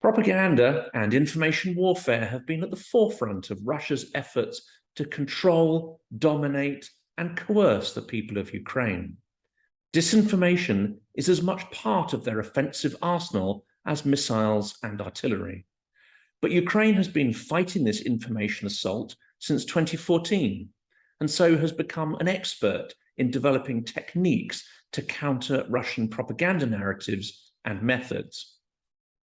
Propaganda and information warfare have been at the forefront of Russia's efforts to control, dominate, and coerce the people of Ukraine. Disinformation is as much part of their offensive arsenal as missiles and artillery. But Ukraine has been fighting this information assault since 2014, and so has become an expert in developing techniques to counter Russian propaganda narratives and methods.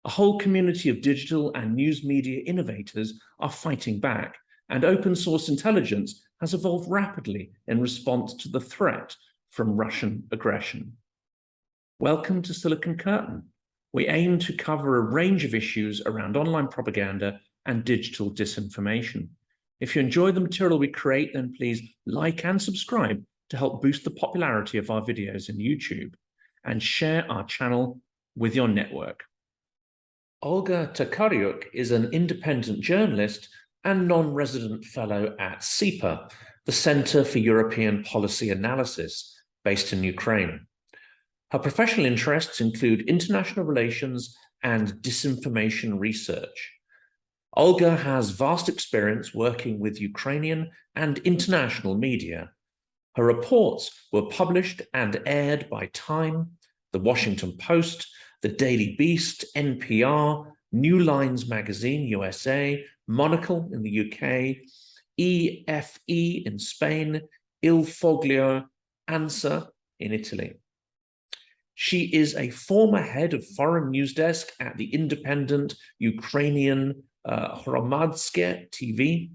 A whole community of digital and news media innovators are fighting back, and open source intelligence has evolved rapidly in response to the threat from Russian aggression. Welcome to Silicon Curtain. We aim to cover a range of issues around online propaganda and digital disinformation. If you enjoy the material we create, then please like and subscribe to help boost the popularity of our videos in YouTube, and share our channel with your network. Olga Tokariuk is an independent journalist and non-resident fellow at CEPA, the Center for European Policy Analysis, based in Ukraine. Her professional interests include international relations and disinformation research. Olga has vast experience working with Ukrainian and international media. Her reports were published and aired by Time, The Washington Post, The Daily Beast, NPR, New Lines Magazine, USA, Monocle in the UK, EFE in Spain, Il Foglio, ANSA in Italy. She is a former head of foreign news desk at the independent Ukrainian Hromadske TV.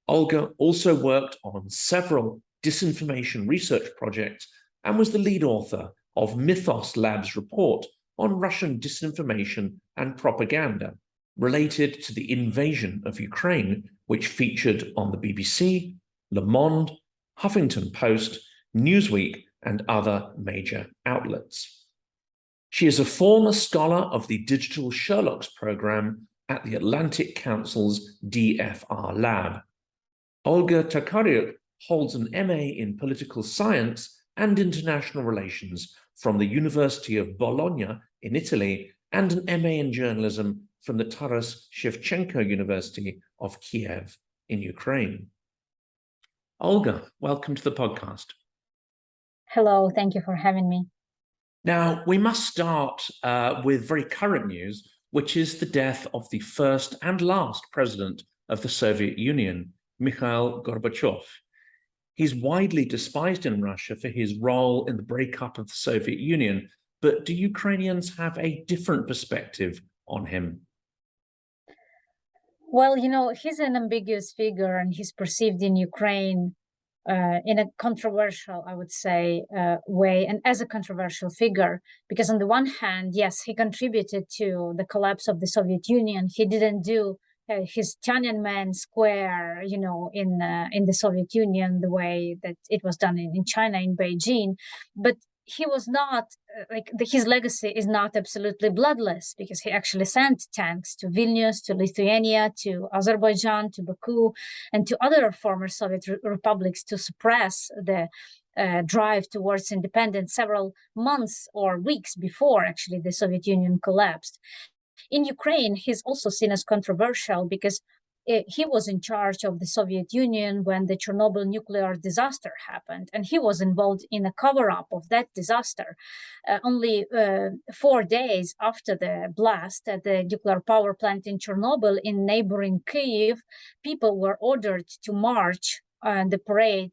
Olga also worked on several disinformation research projects and was the lead author of Mythos Lab's report on Russian disinformation and propaganda related to the invasion of Ukraine, which featured on the BBC, Le Monde, Huffington Post, Newsweek, and other major outlets. She is a former scholar of the Digital Sherlock's program at the Atlantic Council's DFR lab. Olga Tokariuk holds an MA in political science and international relations from the University of Bologna in Italy, and an MA in journalism from the Taras Shevchenko University of Kiev in Ukraine. Olga, welcome to the podcast. Hello, thank you for having me. Now, we must start with very current news, which is the death of the first and last president of the Soviet Union, Mikhail Gorbachev. He's widely despised in Russia for his role in the breakup of the Soviet Union, but do Ukrainians have a different perspective on him? Well, he's an ambiguous figure, and he's perceived in Ukraine in a controversial, I would say, way, and as a controversial figure, because on the one hand, yes, he contributed to the collapse of the Soviet Union. He didn't do his Tiananmen Square, in the Soviet Union, the way that it was done in China, in Beijing. But he was not, his legacy is not absolutely bloodless, because he actually sent tanks to Vilnius, to Lithuania, to Azerbaijan, to Baku, and to other former Soviet republics to suppress the drive towards independence several months or weeks before actually the Soviet Union collapsed. In Ukraine, he's also seen as controversial because he was in charge of the Soviet Union when the Chernobyl nuclear disaster happened, and he was involved in a cover-up of that disaster. Only 4 days after the blast at the nuclear power plant in Chernobyl in neighboring Kyiv, people were ordered to march on the parade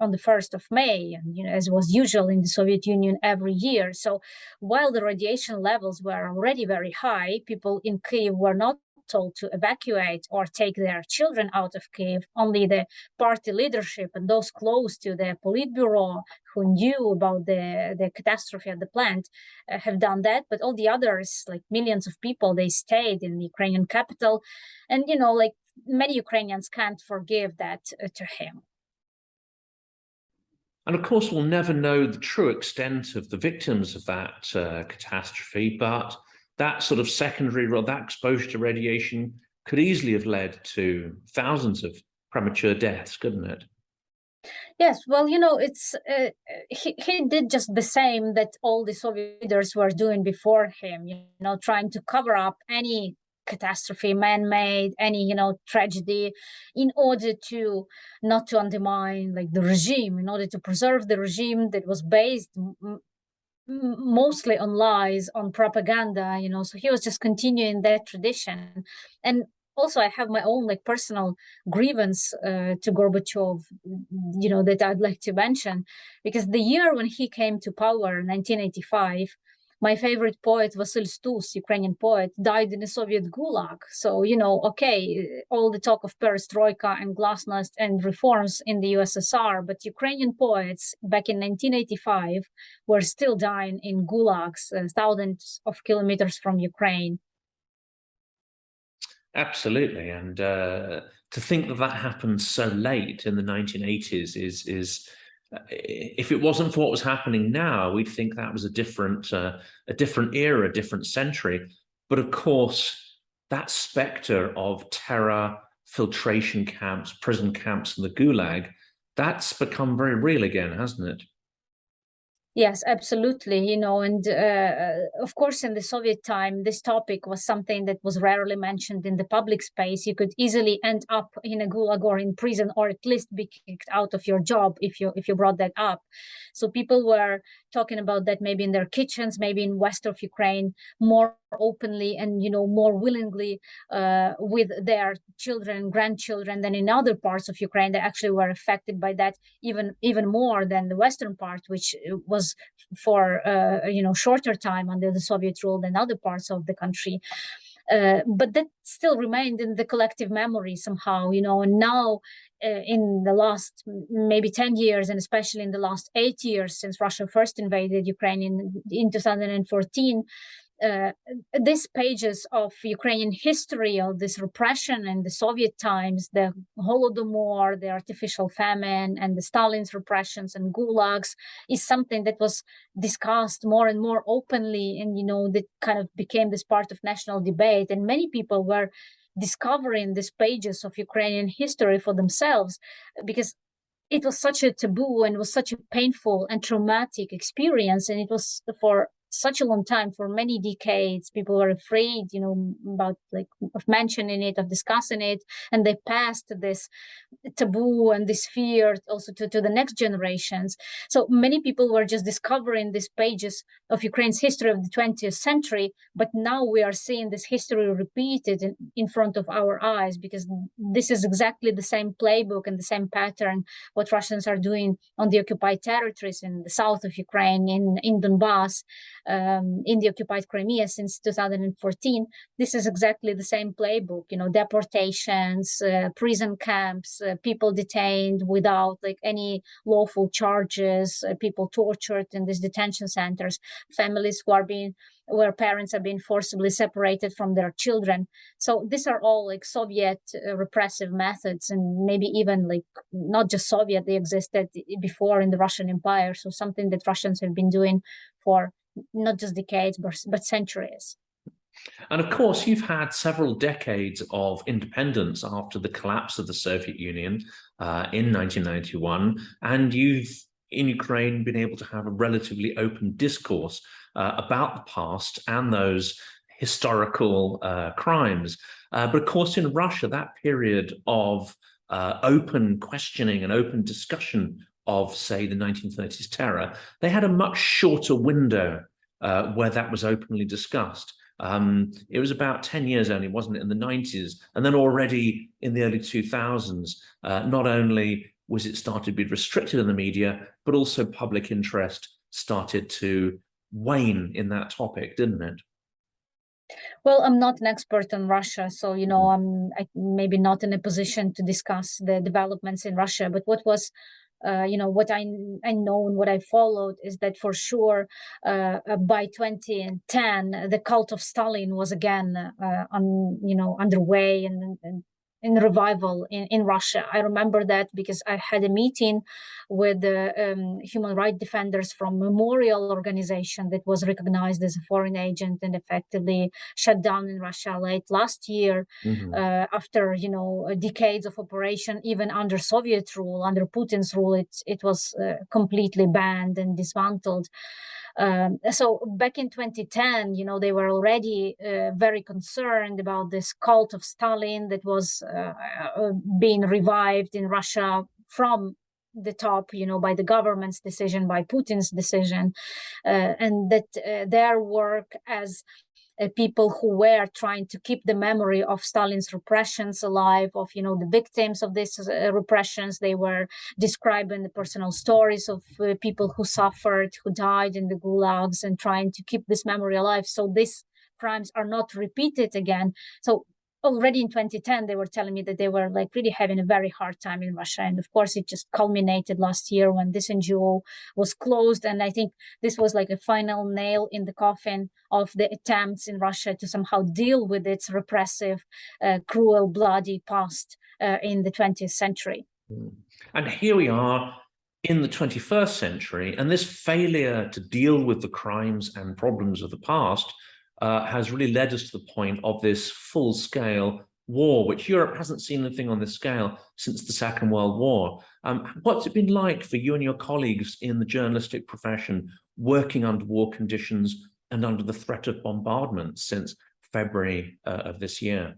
on the 1st of May, and as was usual in the Soviet Union every year. So while the radiation levels were already very high, people in Kyiv were not told to evacuate or take their children out of Kyiv. Only the party leadership and those close to the Politburo who knew about the catastrophe at the plant have done that. But all the others, like millions of people, they stayed in the Ukrainian capital. And, many Ukrainians can't forgive that to him. And of course, we'll never know the true extent of the victims of that catastrophe, but that sort of secondary, that exposure to radiation could easily have led to thousands of premature deaths, couldn't it? Yes, well, it's he did just the same that all the Soviet leaders were doing before him, trying to cover up any catastrophe, man-made, any tragedy, in order to not to undermine like the regime, in order to preserve the regime that was based mostly on lies, on propaganda, so he was just continuing that tradition. And also I have my own like personal grievance to Gorbachev, that I'd like to mention, because the year when he came to power, 1985, my favorite poet, Vasyl Stus, Ukrainian poet, died in a Soviet gulag. So, okay, all the talk of perestroika and glasnost and reforms in the USSR, but Ukrainian poets back in 1985 were still dying in gulags, thousands of kilometers from Ukraine. Absolutely. And to think that that happened so late in the 1980s is if it wasn't for what was happening now, we'd think that was a different era, a different century. But of course, that specter of terror, filtration camps, prison camps, and the Gulag, that's become very real again, hasn't it? Yes, absolutely. And of course, in the Soviet time, this topic was something that was rarely mentioned in the public space. You could easily end up in a gulag or in prison, or at least be kicked out of your job if you brought that up. So people were talking about that maybe in their kitchens, maybe in west of Ukraine, more openly and more willingly with their children and grandchildren than in other parts of Ukraine that actually were affected by that even more than the western part, which was for shorter time under the Soviet rule than other parts of the country. But that still remained in the collective memory somehow, and now in the last maybe 10 years, and especially in the last 8 years since Russia first invaded Ukraine in 2014, these pages of Ukrainian history of this repression in the Soviet times, the Holodomor, the artificial famine, and the Stalin's repressions and gulags, is something that was discussed more and more openly, and that kind of became this part of national debate. And many people were discovering these pages of Ukrainian history for themselves, because it was such a taboo and was such a painful and traumatic experience, and it was for such a long time, for many decades, people were afraid, about of mentioning it, of discussing it, and they passed this taboo and this fear also to the next generations. So many people were just discovering these pages of Ukraine's history of the 20th century, but now we are seeing this history repeated in front of our eyes, because this is exactly the same playbook and the same pattern what Russians are doing on the occupied territories in the south of Ukraine, in Donbass, in the occupied Crimea since 2014. This is exactly the same playbook, deportations, prison camps, people detained without any lawful charges, people tortured in these detention centers, families where parents are being forcibly separated from their children. So these are all Soviet repressive methods, and maybe even not just Soviet, they existed before in the Russian Empire. So something that Russians have been doing for not just decades, but centuries. And of course, you've had several decades of independence after the collapse of the Soviet Union in 1991, and you've, in Ukraine, been able to have a relatively open discourse about the past and those historical crimes. But of course, in Russia, that period of open questioning and open discussion of, say, the 1930s terror, they had a much shorter window where that was openly discussed. It was about 10 years only, wasn't it, in the 90s? And then already in the early 2000s, not only was it started to be restricted in the media, but also public interest started to wane in that topic, didn't it? Well, I'm not an expert on Russia, so I'm maybe not in a position to discuss the developments in Russia. But what was, what I know and what I followed is that for sure, by 2010, the cult of Stalin was again underway and in revival in Russia. I remember that because I had a meeting with human rights defenders from Memorial organization that was recognized as a foreign agent and effectively shut down in Russia late last year, after decades of operation. Even under Soviet rule, under Putin's rule, it was completely banned and dismantled. So back in 2010, they were already very concerned about this cult of Stalin that was being revived in Russia from the top, by the government's decision, by Putin's decision, and that their work as people who were trying to keep the memory of Stalin's repressions alive, of the victims of these repressions. They were describing the personal stories of people who suffered, who died in the gulags, and trying to keep this memory alive so these crimes are not repeated again. So already in 2010, they were telling me that they were like really having a very hard time in Russia. And of course, it just culminated last year when this NGO was closed. And I think this was like a final nail in the coffin of the attempts in Russia to somehow deal with its repressive, cruel, bloody past in the 20th century. And here we are in the 21st century, and this failure to deal with the crimes and problems of the past has really led us to the point of this full-scale war, which Europe hasn't seen anything on this scale since the Second World War. What's it been like for you and your colleagues in the journalistic profession working under war conditions and under the threat of bombardment since February of this year?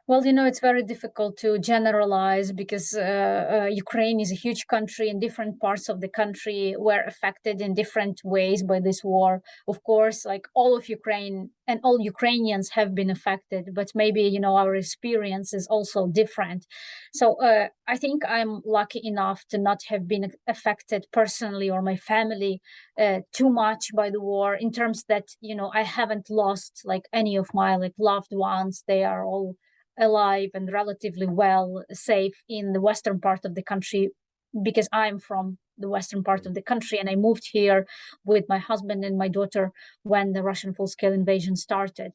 Well, it's very difficult to generalize because Ukraine is a huge country and different parts of the country were affected in different ways by this war. Of course, like all of Ukraine and all Ukrainians have been affected, but maybe, our experience is also different. So I think I'm lucky enough to not have been affected personally or my family too much by the war, in terms that, I haven't lost like any of my loved ones. They are all alive and relatively well, safe in the western part of the country, because I'm from the western part of the country and I moved here with my husband and my daughter when the Russian full-scale invasion started.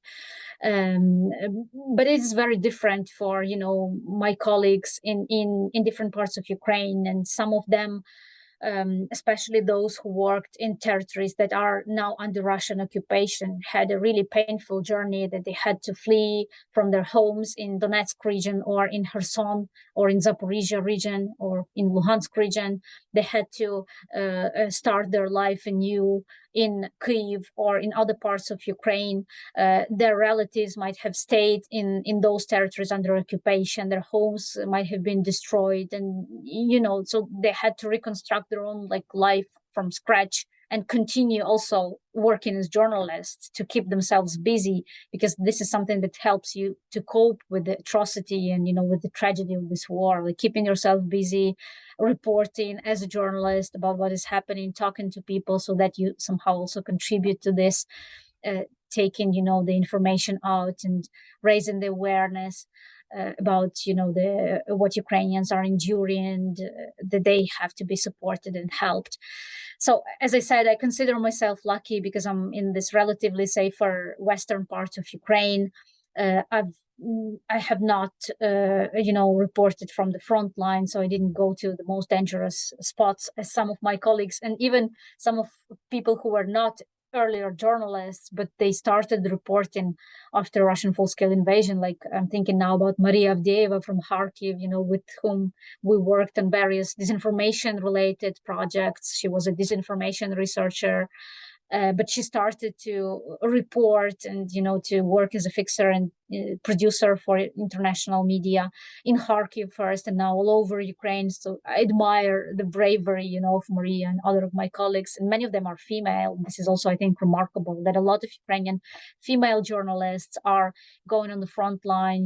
But it's very different for my colleagues in different parts of Ukraine, and some of them, especially those who worked in territories that are now under Russian occupation, had a really painful journey, that they had to flee from their homes in Donetsk region or in Kherson or in Zaporizhia region or in Luhansk region. They had to start their life anew in Kyiv or in other parts of Ukraine. Their relatives might have stayed in those territories under occupation. Their homes might have been destroyed, and so they had to reconstruct their own life from scratch and continue also working as journalists to keep themselves busy, because this is something that helps you to cope with the atrocity and with the tragedy of this war, keeping yourself busy, reporting as a journalist about what is happening, talking to people so that you somehow also contribute to this, taking the information out and raising the awareness about what Ukrainians are enduring, and that they have to be supported and helped. So as I said, I consider myself lucky because I'm in this relatively safer western part of Ukraine. I have not reported from the front line, so I didn't go to the most dangerous spots as some of my colleagues, and even some of people who were not earlier journalists, but they started reporting after Russian full-scale invasion. Like I'm thinking now about Maria Avdeeva from Kharkiv, with whom we worked on various disinformation-related projects. She was a disinformation researcher, but she started to report and, to work as a fixer and producer for international media in Kharkiv first and now all over Ukraine. So I admire the bravery, of Maria and other of my colleagues, and many of them are female. This is also, I think, remarkable that a lot of Ukrainian female journalists are going on the front line,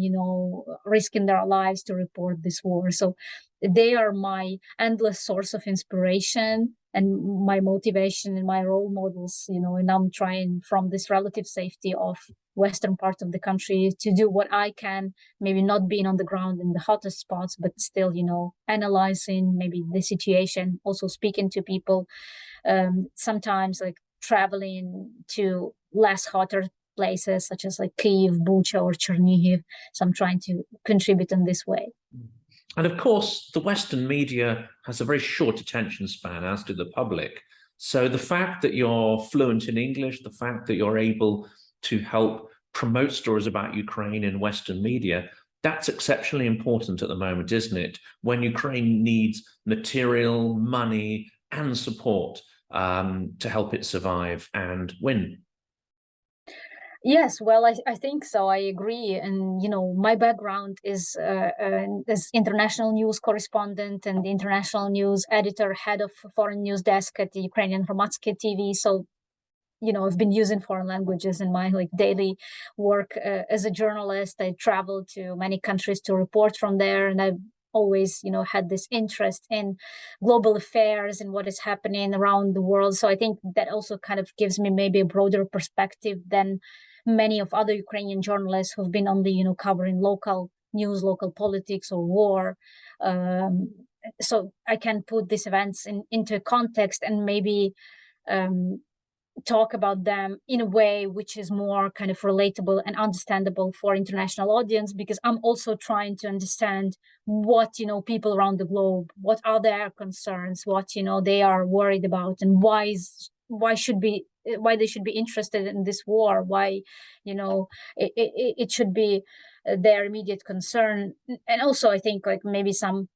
risking their lives to report this war. So they are my endless source of inspiration and my motivation and my role models, and I'm trying from this relative safety of western part of the country to do what I can, maybe not being on the ground in the hottest spots, but still, analyzing maybe the situation, also speaking to people, sometimes traveling to less hotter places such as Kyiv, Bucha or Chernihiv. So I'm trying to contribute in this way. And of course, the Western media has a very short attention span, as do the public. So the fact that you're fluent in English, the fact that you're able to help promote stories about Ukraine in Western media, that's exceptionally important at the moment, isn't it? When Ukraine needs material, money, and support to help it survive and win? Yes, well, I think so. I agree. And, my background is as international news correspondent and international news editor, head of foreign news desk at the Ukrainian Hromadske TV. So, I've been using foreign languages in my daily work as a journalist. I travel to many countries to report from there, and I've always, had this interest in global affairs and what is happening around the world. So I think that also kind of gives me maybe a broader perspective than many of other Ukrainian journalists who've been only, covering local news, local politics or war. So I can put these events into context and maybe talk about them in a way which is more kind of relatable and understandable for international audience, because I'm also trying to understand what, people around the globe, what are their concerns, what, they are worried about, and why they should be interested in this war, why, it should be their immediate concern. And also I think maybe some,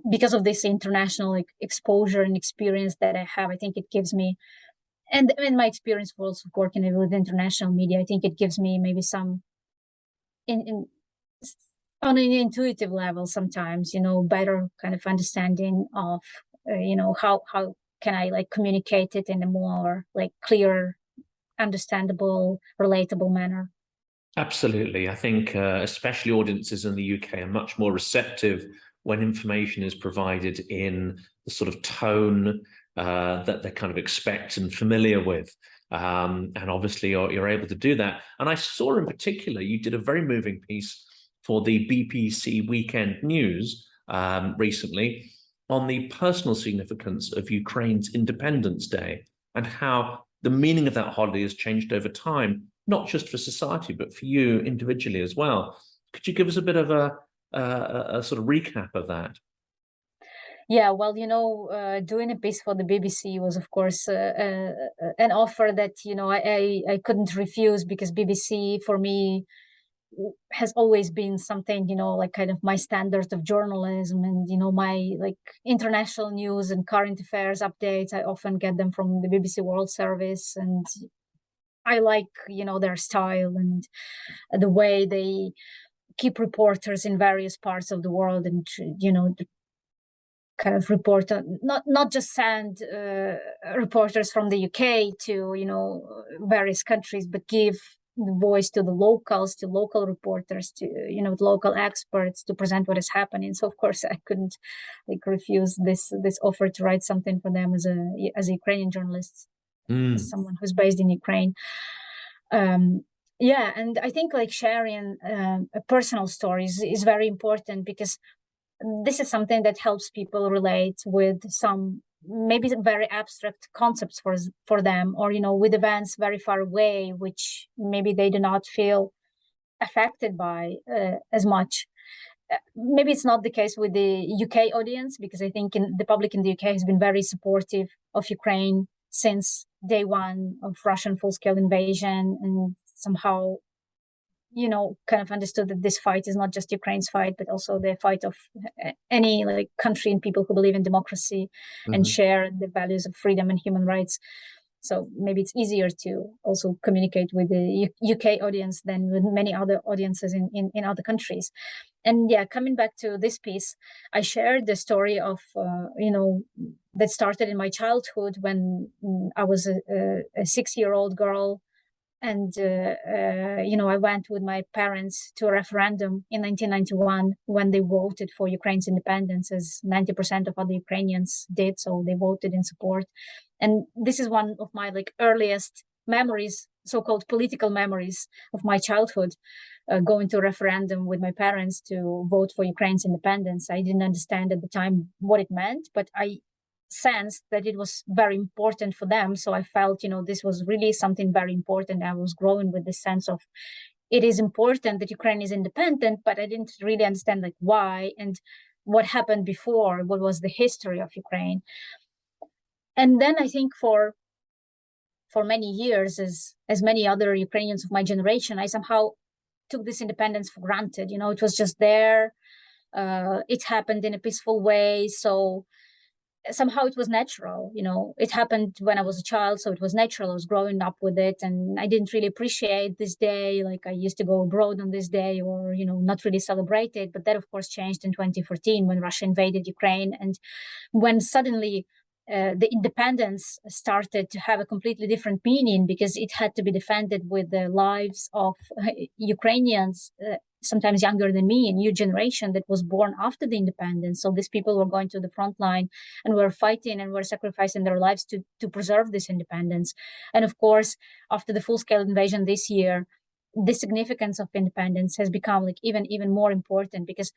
because of this international exposure and experience that I have, I think it gives me, and in my experience for also working with international media, I think it gives me maybe some on an intuitive level sometimes, better kind of understanding of, how can I communicate it in a more clear, understandable, relatable manner. Absolutely. I think especially audiences in the UK are much more receptive when information is provided in the sort of tone that they kind of expect and familiar with. And obviously you're able to do that. And I saw in particular, you did a very moving piece for the BBC Weekend News recently on the personal significance of Ukraine's Independence Day and how the meaning of that holiday has changed over time, not just for society, but for you individually as well. Could you give us a bit of a sort of recap of that? Yeah, well, doing a piece for the BBC was, of course, an offer that, I couldn't refuse, because BBC for me has always been something, kind of my standard of journalism, and, my international news and current affairs updates. I often get them from the BBC World Service, and I like, their style and the way they keep reporters in various parts of the world, and, kind of report on, not just send reporters from the UK to various countries, but give the voice to the locals, to local reporters, to local experts, to present what is happening. So of course I couldn't refuse this offer to write something for them as a Ukrainian journalist, as someone who's based in Ukraine. Yeah, and I think sharing personal stories is very important, because this is something that helps people relate with some maybe very abstract concepts for them, or with events very far away, which maybe they do not feel affected by as much. Maybe it's not the case with the UK audience, because I think the public in the UK has been very supportive of Ukraine since day one of Russian full-scale invasion, and somehow kind of understood that this fight is not just Ukraine's fight, but also the fight of any country and people who believe in democracy and share the values of freedom and human rights. So maybe it's easier to also communicate with the UK audience than with many other audiences in other countries. And yeah, coming back to this piece, I shared the story of, that started in my childhood when I was a 6-year-old girl. And, I went with my parents to a referendum in 1991 when they voted for Ukraine's independence, as 90% of other Ukrainians did. So they voted in support. And this is one of my earliest memories, so-called political memories of my childhood, going to a referendum with my parents to vote for Ukraine's independence. I didn't understand at the time what it meant, but I sensed that it was very important for them. So I felt, this was really something very important. I was growing with this sense of it is important that Ukraine is independent, but I didn't really understand why and what happened before, what was the history of Ukraine. And then I think for many years, as many other Ukrainians of my generation, I somehow took this independence for granted. It was just there. It happened in a peaceful way. So somehow it was natural, it happened when I was a child, so it was natural. I was growing up with it, and I didn't really appreciate this day. Like, I used to go abroad on this day, or not really celebrate it. But that, of course, changed in 2014 when Russia invaded Ukraine, and when suddenly the independence started to have a completely different meaning, because it had to be defended with the lives of Ukrainians, sometimes younger than me, a new generation that was born after the independence. So these people were going to the front line and were fighting and were sacrificing their lives to preserve this independence. And of course, after the full-scale invasion this year, the significance of independence has become like even more important, because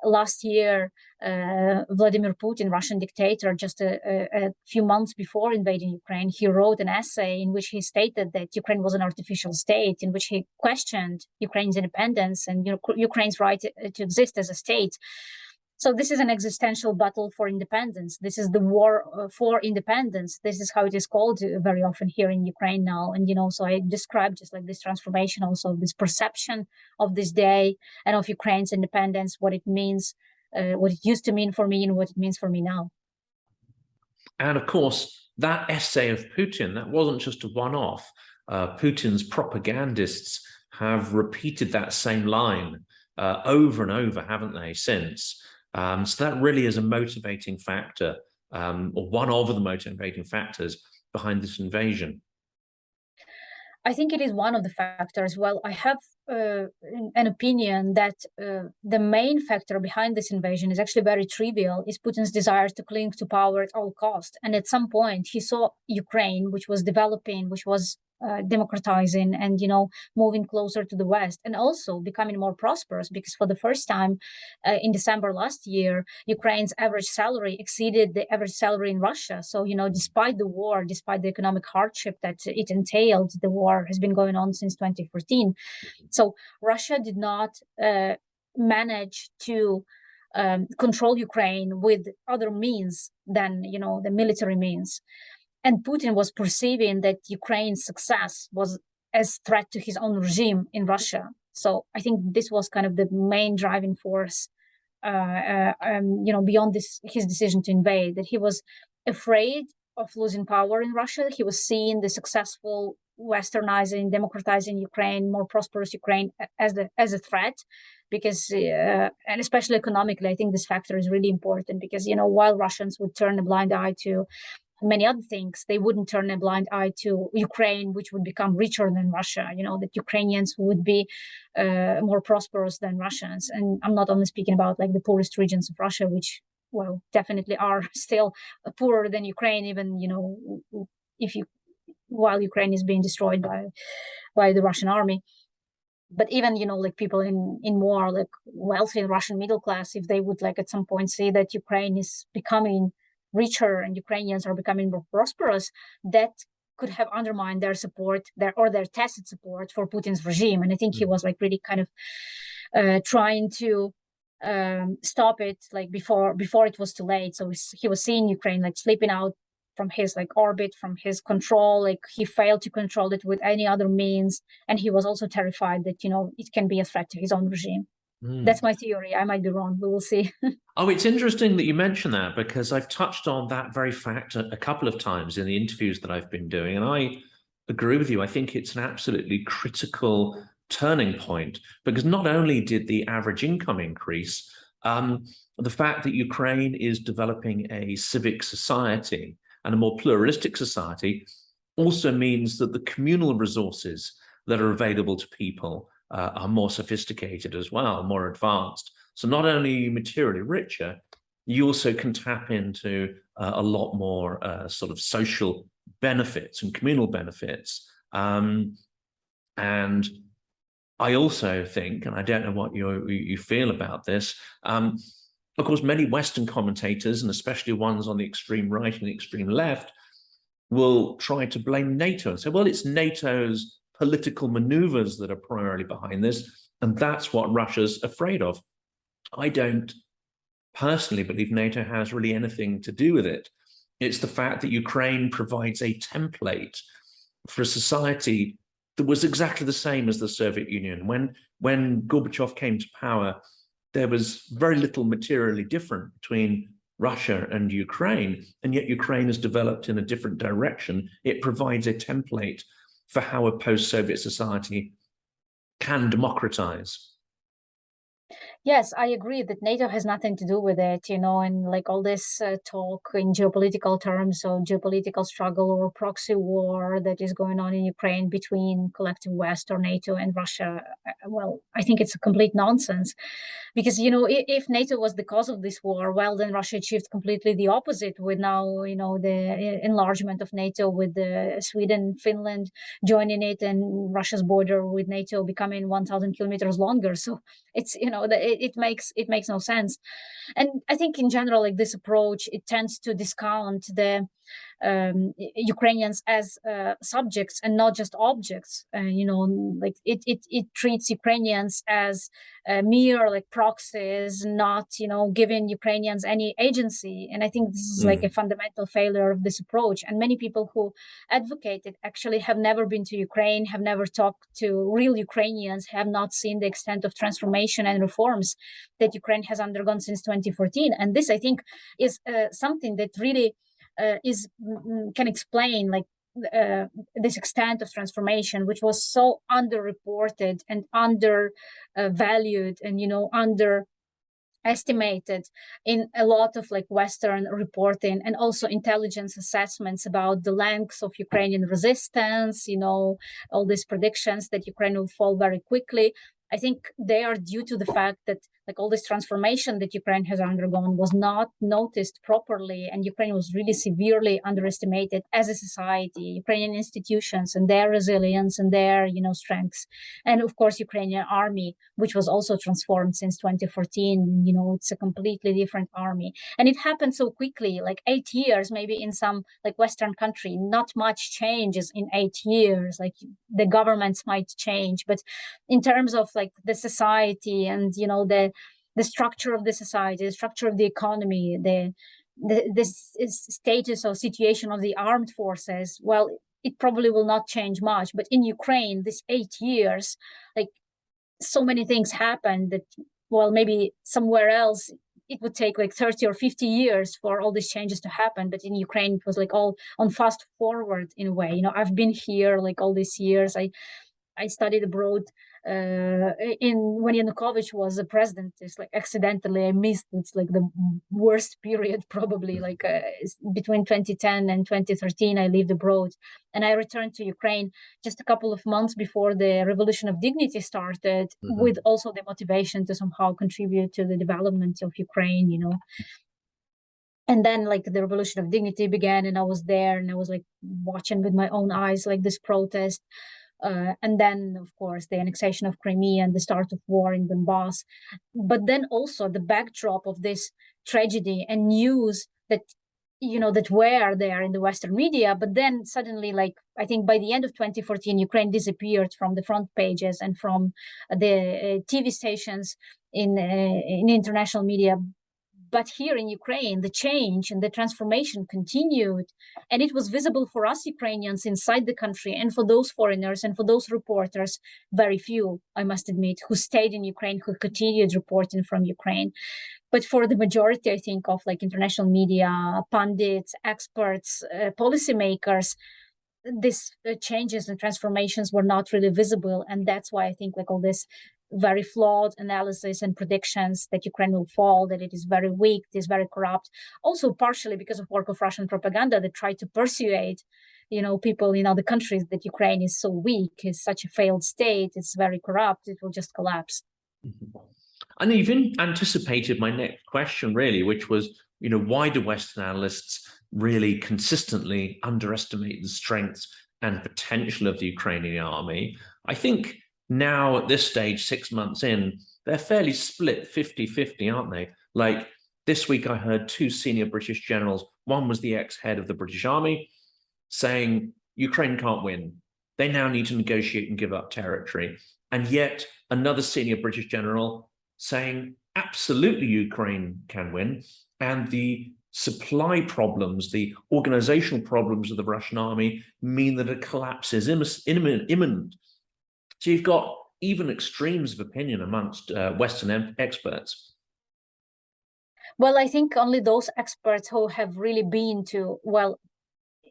last year Vladimir Putin, Russian dictator, just a few months before invading Ukraine, he wrote an essay in which he stated that Ukraine was an artificial state, in which he questioned Ukraine's independence and Ukraine's right to exist as a state. So this is an existential battle for independence. This is the war for independence. This is how it is called very often here in Ukraine now. And, so I described just like this transformation, also this perception of this day and of Ukraine's independence, what it means, what it used to mean for me and what it means for me now. And of course, that essay of Putin, that wasn't just a one-off. Putin's propagandists have repeated that same line over and over, haven't they, since? So that really is a motivating factor, or one of the motivating factors behind this invasion. I think it is one of the factors. Well, I have an opinion that the main factor behind this invasion is actually very trivial, is Putin's desire to cling to power at all costs. And at some point, he saw Ukraine, which was developing, which was democratizing and, moving closer to the West, and also becoming more prosperous, because for the first time in December last year, Ukraine's average salary exceeded the average salary in Russia. So, despite the war, despite the economic hardship that it entailed, the war has been going on since 2014. So Russia did not manage to control Ukraine with other means than, the military means. And Putin was perceiving that Ukraine's success was as threat to his own regime in Russia. So I think this was kind of the main driving force, beyond his decision to invade, that he was afraid of losing power in Russia. He was seeing the successful westernizing, democratizing Ukraine, more prosperous Ukraine as a threat, because, and especially economically, I think this factor is really important, because, while Russians would turn a blind eye to many other things, they wouldn't turn a blind eye to Ukraine, which would become richer than Russia, that Ukrainians would be more prosperous than Russians. And I'm not only speaking about like the poorest regions of Russia, which, well, definitely are still poorer than Ukraine, even, while Ukraine is being destroyed by the Russian army. But even, like people in more like wealthy Russian middle class, if they would like at some point see that Ukraine is becoming richer and Ukrainians are becoming more prosperous, that could have undermined their support, their tacit support for Putin's regime. And I think he was like really kind of trying to stop it like before it was too late. So he was seeing Ukraine like slipping out from his like orbit, from his control. Like he failed to control it with any other means, and he was also terrified that it can be a threat to his own regime. That's my theory. I might be wrong. We will see. Oh, it's interesting that you mention that, because I've touched on that very fact a couple of times in the interviews that I've been doing, and I agree with you. I think it's an absolutely critical turning point, because not only did the average income increase, the fact that Ukraine is developing a civic society and a more pluralistic society also means that the communal resources that are available to people are more sophisticated as well, more advanced. So not only are you materially richer, you also can tap into a lot more sort of social benefits and communal benefits. And I also think, and I don't know what you feel about this, of course, many Western commentators, and especially ones on the extreme right and the extreme left, will try to blame NATO and say, well, it's NATO's political maneuvers that are primarily behind this, and that's what Russia's afraid of. I don't personally believe NATO has really anything to do with it. It's the fact that Ukraine provides a template for a society that was exactly the same as the Soviet Union. When Gorbachev came to power, there was very little materially different between Russia and Ukraine, and yet Ukraine has developed in a different direction. It provides a template for how a post-Soviet society can democratize. Yes, I agree that NATO has nothing to do with it, and like all this talk in geopolitical terms of geopolitical struggle or proxy war that is going on in Ukraine between collective West or NATO and Russia. Well, I think it's a complete nonsense because, if NATO was the cause of this war, well, then Russia achieved completely the opposite with now, the enlargement of NATO with Sweden, Finland joining it and Russia's border with NATO becoming 1,000 kilometers longer. So it's, it makes no sense. And I think in general, like this approach, it tends to discount the Ukrainians as subjects and not just objects. Like it treats Ukrainians as mere like proxies, not giving Ukrainians any agency. And I think this is like a fundamental failure of this approach. And many people who advocate it actually have never been to Ukraine, have never talked to real Ukrainians, have not seen the extent of transformation and reforms that Ukraine has undergone since 2014. And this, I think, is something that really can explain like this extent of transformation, which was so underreported and undervalued and underestimated in a lot of like Western reporting and also intelligence assessments about the lengths of Ukrainian resistance. All these predictions that Ukraine will fall very quickly. I think they are due to the fact that like all this transformation that Ukraine has undergone was not noticed properly, and Ukraine was really severely underestimated as a society, Ukrainian institutions and their resilience and their, strengths. And of course, Ukrainian army, which was also transformed since 2014, it's a completely different army. And it happened so quickly, like 8 years, maybe in some like Western country, not much changes in 8 years, like the governments might change, but in terms of like the society and, the structure of the society, the structure of the economy, the status or situation of the armed forces, well, it probably will not change much. But in Ukraine, this 8 years, like so many things happened that, well, maybe somewhere else it would take like 30 or 50 years for all these changes to happen. But in Ukraine, it was like all on fast forward in a way. I've been here like all these years. I studied abroad when Yanukovych was the president. It's like accidentally I missed. It's like the worst period probably. Like between 2010 and 2013, I lived abroad, and I returned to Ukraine just a couple of months before the Revolution of Dignity started, with also the motivation to somehow contribute to the development of Ukraine. And then like the Revolution of Dignity began, and I was there, and I was like watching with my own eyes like this protest. And then, of course, the annexation of Crimea and the start of war in Donbass. But then also the backdrop of this tragedy and news that, that were there in the Western media. But then suddenly, like, I think by the end of 2014, Ukraine disappeared from the front pages and from the TV stations in international media. But here in Ukraine, the change and the transformation continued. And it was visible for us Ukrainians inside the country, and for those foreigners and for those reporters, very few, I must admit, who stayed in Ukraine, who continued reporting from Ukraine. But for the majority, I think, of like international media, pundits, experts, policymakers, these changes and transformations were not really visible. And that's why I think like all this very flawed analysis and predictions that Ukraine will fall, that it is very weak, it is very corrupt, also partially because of work of Russian propaganda that tried to persuade, people in other countries that Ukraine is so weak, is such a failed state, it's very corrupt, it will just collapse. And you've anticipated my next question, really, which was, why do Western analysts really consistently underestimate the strengths and potential of the Ukrainian army? I think now at this stage, 6 months in, they're fairly split 50-50, aren't they? Like this week, I heard 2 senior British generals. One was the ex-head of the British Army saying Ukraine can't win. They now need to negotiate and give up territory. And yet another senior British general saying absolutely Ukraine can win. And the supply problems, the organizational problems of the Russian army mean that a collapse is imminent. So you've got even extremes of opinion amongst Western experts. Well, I think only those experts who have really been to, well,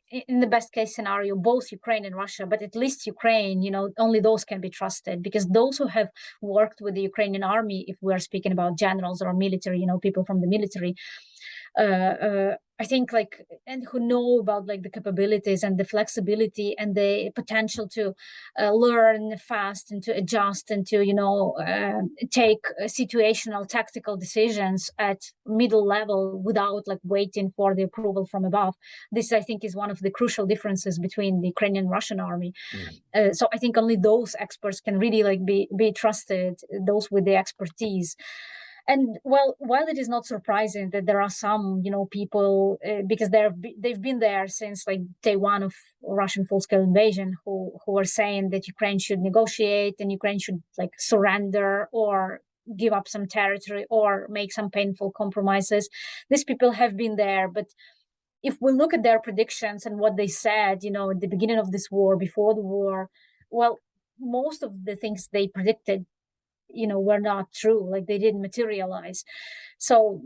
in the best case scenario, both Ukraine and Russia, but at least Ukraine, only those can be trusted, because those who have worked with the Ukrainian army, if we are speaking about generals or military, people from the military, I think and who know about the capabilities and the flexibility and the potential to learn fast and to adjust and to take situational tactical decisions at middle level without waiting for the approval from above. This, I think, is one of the crucial differences between the Ukrainian and Russian army. So I think only those experts can really be trusted, those with the expertise. And well, while it is not surprising that there are some, people, because they've been there since day one of Russian full-scale invasion, who are saying that Ukraine should negotiate and Ukraine should surrender or give up some territory or make some painful compromises. These people have been there, but if we look at their predictions and what they said, at the beginning of this war, before the war, well, most of the things they predicted were not true, they didn't materialize. So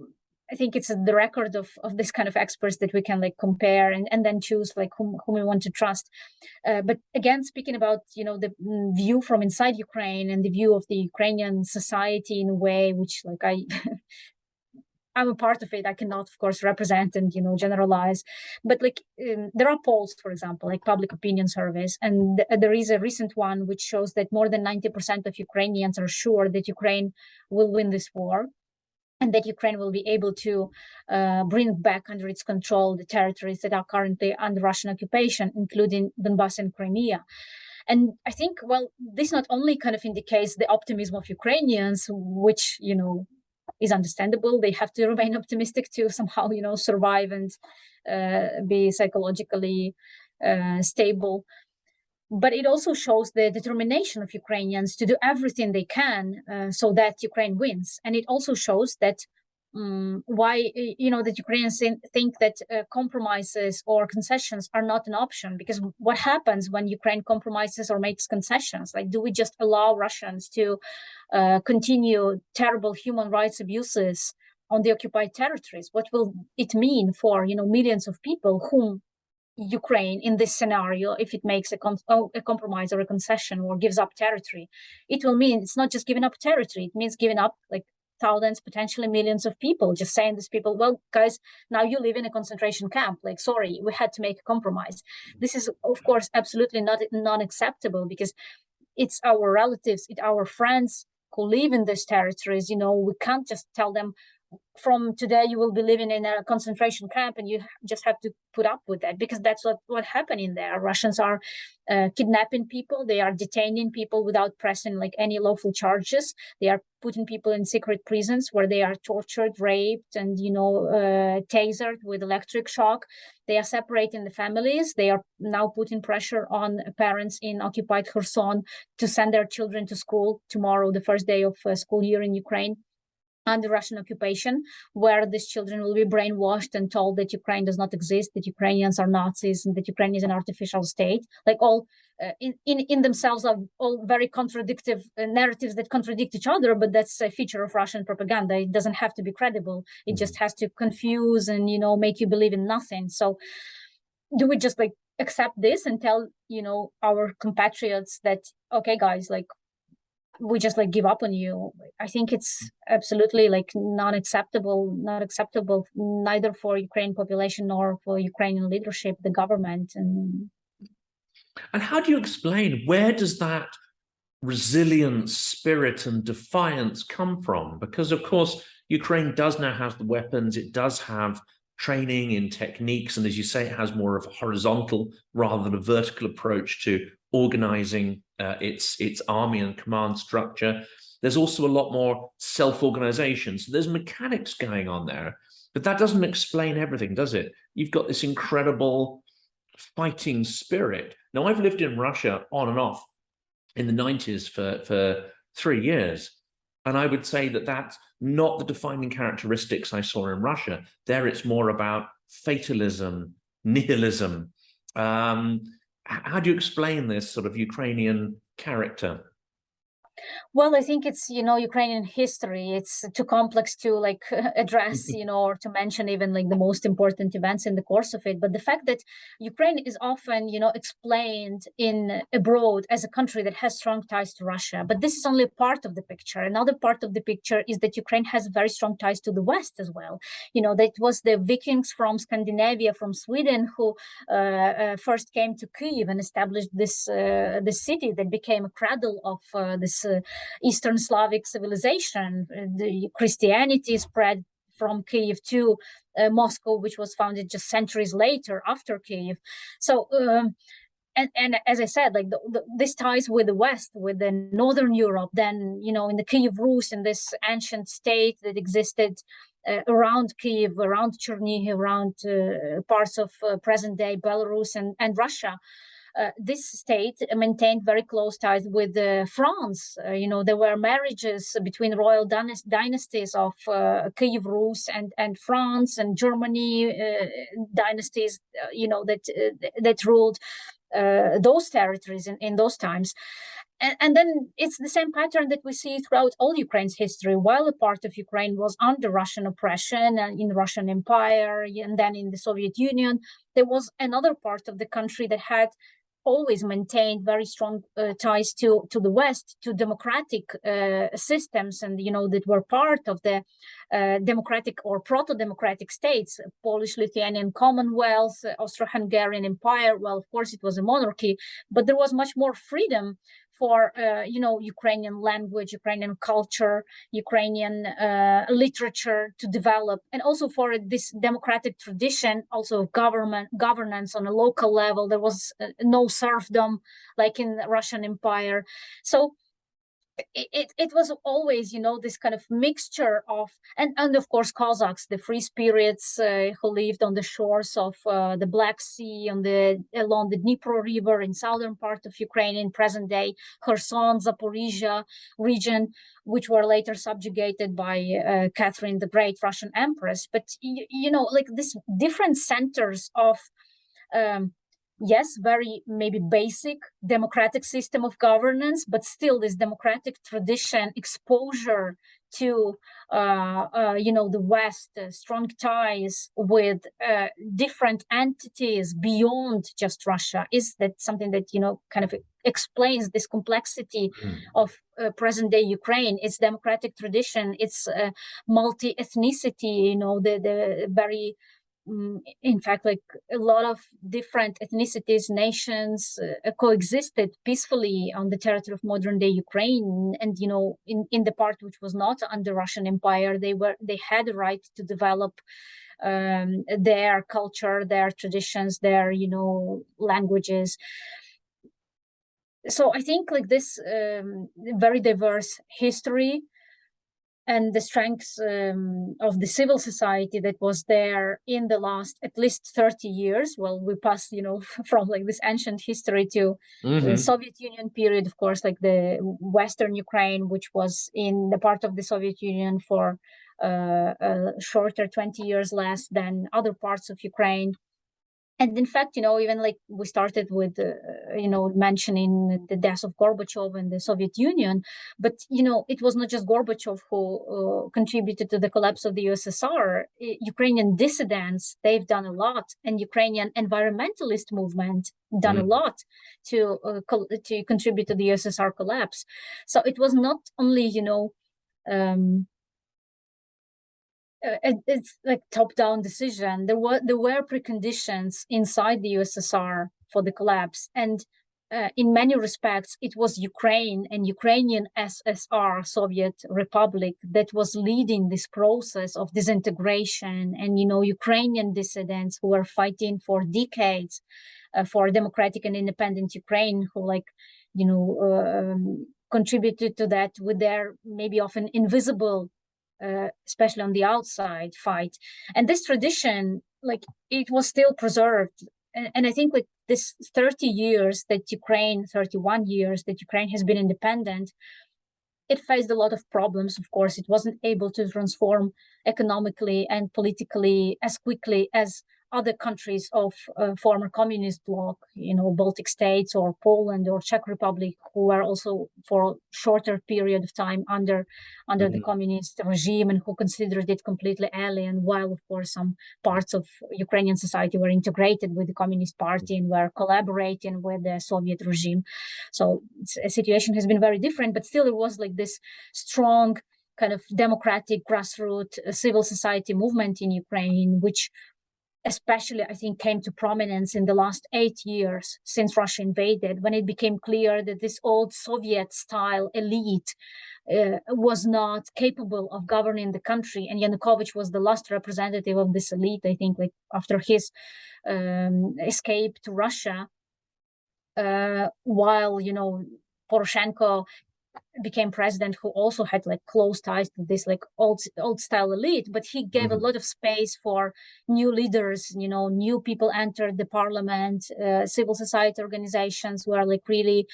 I think it's the record of this kind of experts that we can compare and then choose whom we want to trust. But again, speaking about the view from inside Ukraine and the view of the Ukrainian society in a way which I'm a part of it. I cannot, of course, represent and generalize, but there are polls, for example, public opinion surveys, and there is a recent one which shows that more than 90% of Ukrainians are sure that Ukraine will win this war, and that Ukraine will be able to bring back under its control the territories that are currently under Russian occupation, including Donbass and Crimea. And I think, well, this not only kind of indicates the optimism of Ukrainians, which is understandable. They have to remain optimistic to somehow, survive and be psychologically stable. But it also shows the determination of Ukrainians to do everything they can so that Ukraine wins. And it also shows that why, that Ukrainians think that compromises or concessions are not an option. Because what happens when Ukraine compromises or makes concessions? Do we just allow Russians to continue terrible human rights abuses on the occupied territories? What will it mean for, millions of people whom Ukraine, in this scenario, if it makes a compromise or a concession or gives up territory, it will mean it's not just giving up territory, it means giving up thousands, potentially millions of people, just saying to these people, well, guys, now you live in a concentration camp. Sorry, we had to make a compromise. This is, of course, absolutely not acceptable, because it's our relatives, it's our friends who live in these territories. We can't just tell them, from today you will be living in a concentration camp and you just have to put up with that, because that's what happened in there. Russians are kidnapping people, they are detaining people without pressing any lawful charges. They are putting people in secret prisons where they are tortured, raped, and tasered with electric shock. They are separating the families. They are now putting pressure on parents in occupied Kherson to send their children to school tomorrow, the first day of school year in Ukraine, under Russian occupation, where these children will be brainwashed and told that Ukraine does not exist, that Ukrainians are Nazis, and that Ukraine is an artificial state. All in themselves are all very contradictory narratives that contradict each other, but that's a feature of Russian propaganda. It doesn't have to be credible. It just has to confuse and, make you believe in nothing. So do we just accept this and tell, our compatriots that, okay, guys, we just give up on you? I think it's absolutely not acceptable, neither for Ukrainian population nor for Ukrainian leadership, the government. And how do you explain, where does that resilience, spirit and defiance come from? Because of course, Ukraine does now have the weapons, it does have training in techniques, and as you say, it has more of a horizontal rather than a vertical approach to organizing its army and command structure. There's also a lot more self-organization. So there's mechanics going on there, but that doesn't explain everything, does it? You've got this incredible fighting spirit. Now, I've lived in Russia on and off in the 90s for 3 years. And I would say that that's not the defining characteristics I saw in Russia. There it's more about fatalism, nihilism. How do you explain this sort of Ukrainian character? Well, I think it's, Ukrainian history. It's too complex to like address, or to mention even like the most important events in the course of it. But the fact that Ukraine is often, explained in abroad as a country that has strong ties to Russia. But this is only part of the picture. Another part of the picture is that Ukraine has very strong ties to the West as well. That was the Vikings from Scandinavia, from Sweden, who first came to Kyiv and established this city that became a cradle of this Eastern Slavic civilization. The Christianity spread from Kyiv to Moscow, which was founded just centuries later after Kyiv. So, and as I said, like this ties with the West, with the Northern Europe, then, in the Kyiv Rus, in this ancient state that existed around Kyiv, around Chernihiv, around parts of present-day Belarus and Russia. This state maintained very close ties with France. There were marriages between royal dynasties of Kyiv Rus and France and Germany dynasties, that ruled those territories in those times. And then it's the same pattern that we see throughout all Ukraine's history. While a part of Ukraine was under Russian oppression and in the Russian Empire and then in the Soviet Union, there was another part of the country that had always maintained very strong ties to the West, to democratic systems, and that were part of the democratic or proto-democratic states, Polish-Lithuanian Commonwealth, Austro-Hungarian Empire. Well, of course, it was a monarchy, but there was much more freedom for Ukrainian language, Ukrainian culture, Ukrainian literature to develop, and also for this democratic tradition, also governance on a local level. There was no serfdom like in the Russian Empire. So it was always, this kind of mixture of, and of course, Cossacks, the free spirits who lived on the shores of the Black Sea, along the Dnipro River in southern part of Ukraine, in present-day Kherson, Zaporizhia region, which were later subjugated by Catherine the Great, Russian Empress. But, like these different centers of yes, very maybe basic democratic system of governance, but still this democratic tradition, exposure to, the West, strong ties with different entities beyond just Russia. Is that something that, kind of explains this complexity of present-day Ukraine? Its democratic tradition, its multi-ethnicity, the very in fact, like a lot of different ethnicities, nations coexisted peacefully on the territory of modern-day Ukraine. And in the part which was not under Russian Empire, they had the right to develop their culture, their traditions, their languages. So I think like this very diverse history and the strengths of the civil society that was there in the last at least 30 years. Well, we passed, from like this ancient history to the Soviet Union period, of course, like the Western Ukraine, which was in the part of the Soviet Union for shorter 20 years less than other parts of Ukraine. And in fact, even like we started with, mentioning the death of Gorbachev and the Soviet Union, but, it was not just Gorbachev who contributed to the collapse of the USSR. Ukrainian dissidents, they've done a lot, and Ukrainian environmentalist movement done a lot to contribute to the USSR collapse. So it was not only, it's like top-down decision. There were preconditions inside the USSR for the collapse, and in many respects, it was Ukraine and Ukrainian SSR, Soviet Republic, that was leading this process of disintegration. And Ukrainian dissidents who were fighting for decades for democratic and independent Ukraine, who contributed to that with their maybe often invisible, especially on the outside, fight. And this tradition, like, it was still preserved. And I think like this 31 years that Ukraine has been independent, it faced a lot of problems. Of course, it wasn't able to transform economically and politically as quickly as other countries of former communist bloc, Baltic states or Poland or Czech Republic, who were also for a shorter period of time under the communist regime and who considered it completely alien, while of course some parts of Ukrainian society were integrated with the Communist Party and were collaborating with the Soviet regime. So a situation has been very different, but still it was like this strong kind of democratic grassroots civil society movement in Ukraine, which especially I think came to prominence in the last 8 years since Russia invaded, when it became clear that this old Soviet style elite was not capable of governing the country, and Yanukovych was the last representative of this elite. I think, like after his escape to Russia, while Poroshenko became president, who also had like close ties to this like old style elite, but he gave a lot of space for new leaders. New people entered the parliament. Civil society organizations were like really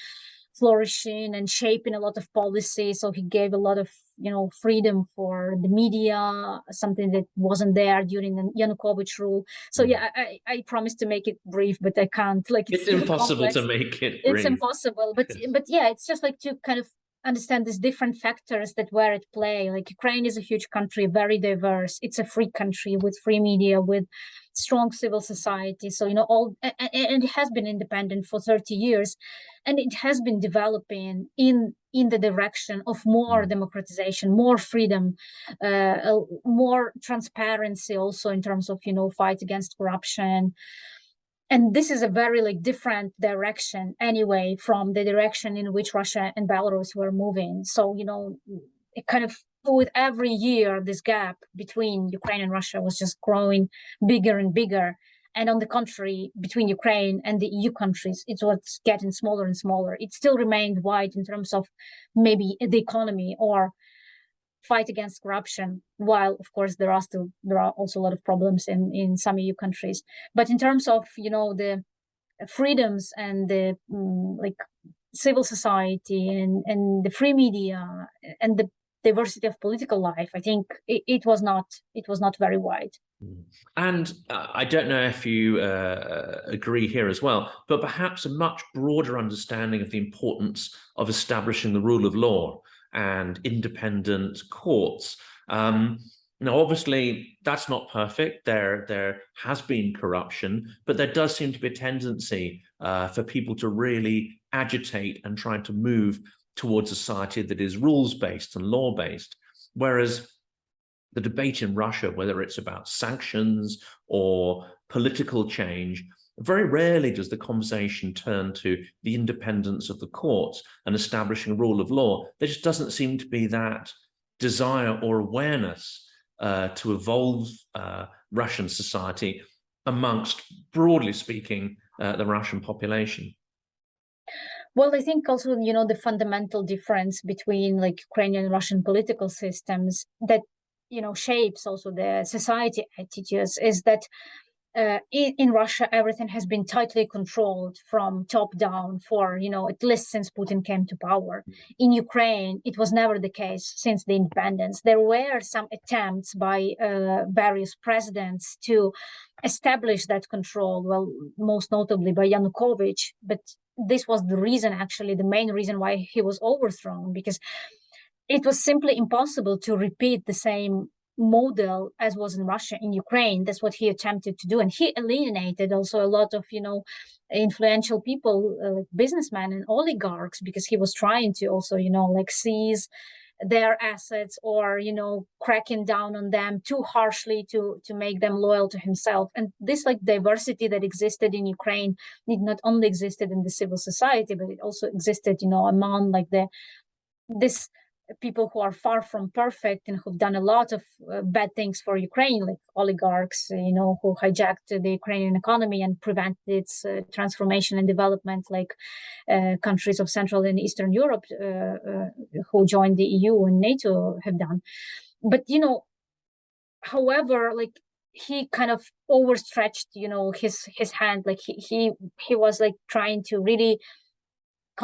flourishing and shaping a lot of policy. So he gave a lot of freedom for the media, something that wasn't there during the Yanukovych rule. So yeah, I promised to make it brief, but I can't. Like it's impossible complex. To make it It's brief. impossible, but yeah, it's just like to kind of understand these different factors that were at play. Like Ukraine is a huge country, very diverse. It's a free country with free media, with strong civil society. So and it has been independent for 30 years, and it has been developing in the direction of more democratization, more freedom, more transparency, also in terms of fight against corruption. And this is a very like different direction anyway from the direction in which Russia and Belarus were moving. So, it kind of with every year, this gap between Ukraine and Russia was just growing bigger and bigger. And on the contrary, between Ukraine and the EU countries, it was getting smaller and smaller. It still remained wide in terms of maybe the economy or fight against corruption, while of course there are also a lot of problems in some EU countries. But in terms of the freedoms and the like civil society and the free media and the diversity of political life, I think it was not very wide. And I don't know if you agree here as well, but perhaps a much broader understanding of the importance of establishing the rule of law and independent courts. Now, obviously, that's not perfect. There has been corruption, but there does seem to be a tendency for people to really agitate and try to move towards a society that is rules-based and law-based. Whereas the debate in Russia, whether it's about sanctions or political change, very rarely does the conversation turn to the independence of the courts and establishing a rule of law. There just doesn't seem to be that desire or awareness to evolve Russian society amongst, broadly speaking, the Russian population. Well, I think also, the fundamental difference between like Ukrainian and Russian political systems that, shapes also the society attitudes is that in Russia, everything has been tightly controlled from top down for, at least since Putin came to power. In Ukraine, it was never the case since the independence. There were some attempts by various presidents to establish that control, well, most notably by Yanukovych. But this was the reason, actually, the main reason why he was overthrown, because it was simply impossible to repeat the same model as was in Russia, in Ukraine. That's what he attempted to do. And he alienated also a lot of, influential people, like businessmen and oligarchs, because he was trying to also, like seize their assets or, cracking down on them too harshly to make them loyal to himself. And this like diversity that existed in Ukraine, it not only existed in the civil society, but it also existed, among like this people who are far from perfect and who've done a lot of bad things for Ukraine, like oligarchs, who hijacked the Ukrainian economy and prevented its transformation and development, like countries of Central and Eastern Europe who joined the EU and NATO have done. But, however, like he kind of overstretched, his hand, like he was like trying to really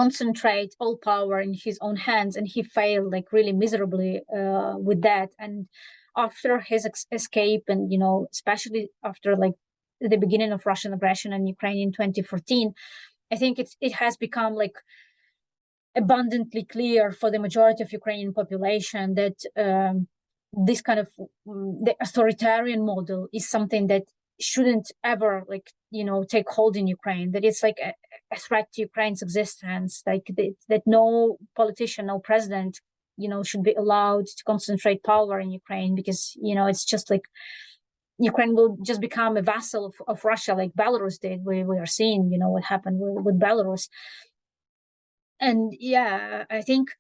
concentrate all power in his own hands, and he failed like really miserably with that. And after his escape, and especially after like the beginning of Russian aggression in Ukraine in 2014, I think it has become like abundantly clear for the majority of Ukrainian population that this kind of the authoritarian model is something that shouldn't ever take hold in Ukraine, that it's like a threat to Ukraine's existence, like that no politician, no president, should be allowed to concentrate power in Ukraine, because, it's just like Ukraine will just become a vassal of Russia, like Belarus did. We are seeing, what happened with Belarus. And yeah, I think,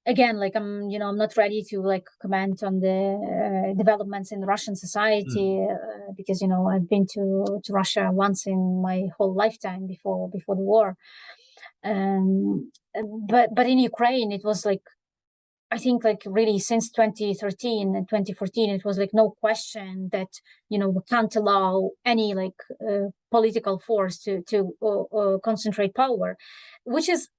again, like I'm not ready to comment on the developments in Russian society because I've been to Russia once in my whole lifetime before the war, but in Ukraine it was like, I think, like really since 2013 and 2014, it was like no question that we can't allow any political force to concentrate power, which is,